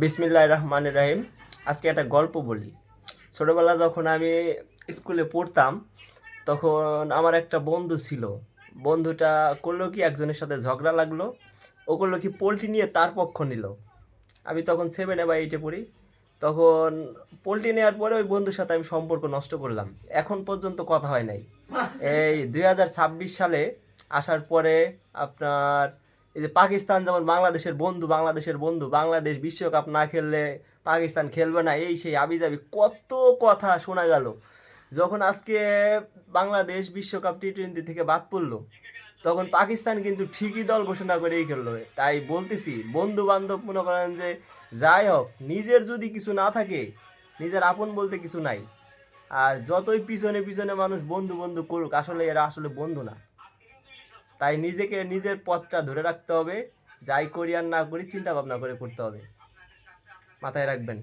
বিসমিল্লাহির রহমানির রহিম। আজকে একটা গল্প বলি। ছোটবেলা যখন আমি স্কুলে পড়তাম, তখন আমার একটা বন্ধু ছিল। বন্ধুটা করলো কি, একজনের সাথে ঝগড়া লাগলো। ও করলো কি, পোল্ট্রি নিয়ে তার পক্ষ নিল। আমি তখন 7 বা 8 পড়ি। তখন পোল্ট্রি নেওয়ার পরে ওই বন্ধুর সাথে আমি সম্পর্ক নষ্ট করলাম। এখন পর্যন্ত কথা হয় নাই। এই 2026 সালে আসার পরে আপনার এই যে পাকিস্তান যেমন বাংলাদেশের বন্ধু, বাংলাদেশ বিশ্বকাপ না খেললে পাকিস্তান খেলবে না, এই সেই আবিজাবি কত কথা শোনা গেল। যখন আজকে বাংলাদেশ বিশ্বকাপ টি-20 থেকে বাদ পড়লো, তখন পাকিস্তান কিন্তু ঠিকই দল ঘোষণা করেই খেললো। তাই বলতেছি, বন্ধু বান্ধব মনে করেন যে যাই হোক, নিজের যদি কিছু না থাকে, নিজের আপন বলতে কিছু নাই। আর যতই পিছনে পিছনে মানুষ বন্ধু বন্ধু করুক, আসলে এরা আসলে বন্ধু না। তাই নিজেকে নিজের পথটা ধরে রাখতে হবে। যাই করি আর না করি চিন্তা ভাবনা করে করতে হবে। মাথায় রাখবেন।